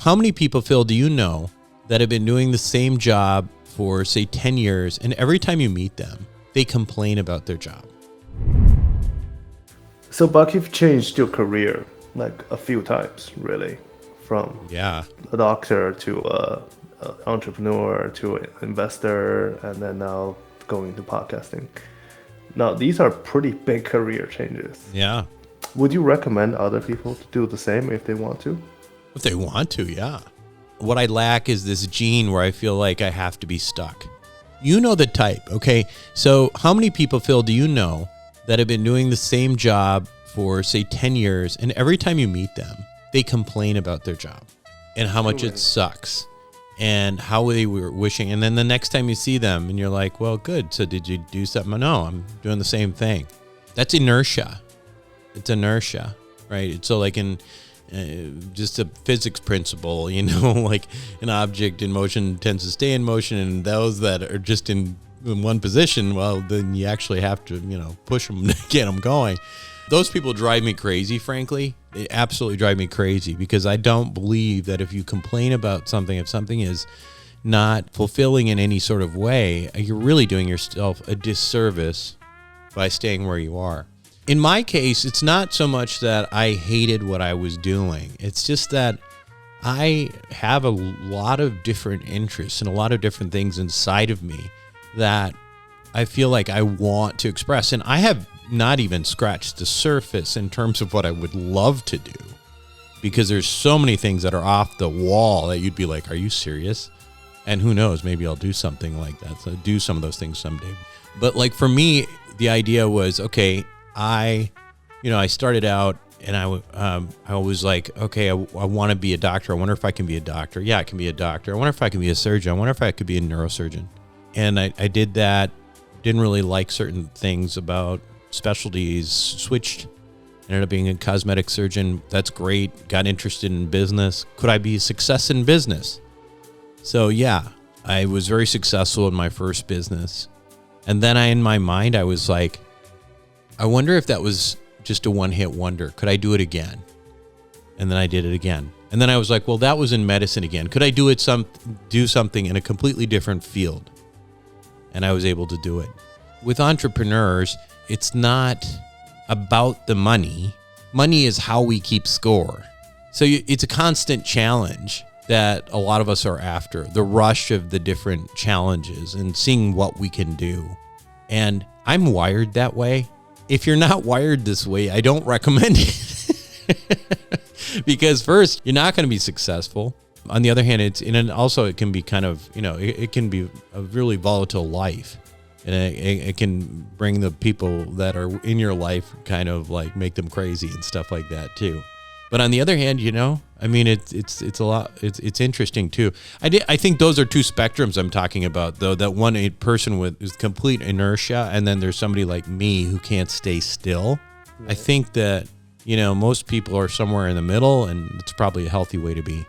how many people, Phil, do you know that have been doing the same job for, say, 10 years, and every time you meet them, they complain about their job? So, Buck, you've changed your career like a few times, really, from a doctor to an entrepreneur to an investor, and then now going into podcasting. Now, these are pretty big career changes. Yeah. Would you recommend other people to do the same if they want to? If they want to, yeah. What I lack is this gene where I feel like I have to be stuck. You know the type, okay? So how many people, Phil, do you know that have been doing the same job for, say, 10 years, and every time you meet them, they complain about their job and how much it sucks and how they were wishing. And then the next time you see them and you're like, well, good. So did you do something? No, I'm doing the same thing. That's inertia. It's inertia, right? It's so like in just a physics principle, like an object in motion tends to stay in motion, and those that are just in one position, well, then you actually have to, push them to get them going. Those people drive me crazy, frankly. They absolutely drive me crazy because I don't believe that if you complain about something, if something is not fulfilling in any sort of way, you're really doing yourself a disservice by staying where you are. In my case, it's not so much that I hated what I was doing. It's just that I have a lot of different interests and a lot of different things inside of me that I feel like I want to express. And I have not even scratched the surface in terms of what I would love to do, because there's so many things that are off the wall that you'd be like, are you serious? And who knows, maybe I'll do something like that. So do some of those things someday. But like for me, the idea was, okay, I started out and I was like, okay, I want to be a doctor. I wonder if I can be a doctor. Yeah, I can be a doctor. I wonder if I can be a surgeon. I wonder if I could be a neurosurgeon. And I did that. Didn't really like certain things about specialties. Switched. Ended up being a cosmetic surgeon. That's great. Got interested in business. Could I be a success in business? So yeah, I was very successful in my first business. And then in my mind, I was like, I wonder if that was just a one-hit wonder. Could I do it again? And then I did it again. And then I was like, well, that was in medicine again. Could I do something in a completely different field? And I was able to do it. With entrepreneurs, it's not about the money. Money is how we keep score. So it's a constant challenge that a lot of us are after, the rush of the different challenges and seeing what we can do. And I'm wired that way. If you're not wired this way, I don't recommend it. Because first, you're not going to be successful. On the other hand, it can be kind of, it can be a really volatile life. And it can bring the people that are in your life kind of like make them crazy and stuff like that too. But on the other hand, it's a lot. It's interesting too. I think those are two spectrums I'm talking about, though. That one, a person with is complete inertia, and then there's somebody like me who can't stay still. Right. I think that most people are somewhere in the middle, and it's probably a healthy way to be.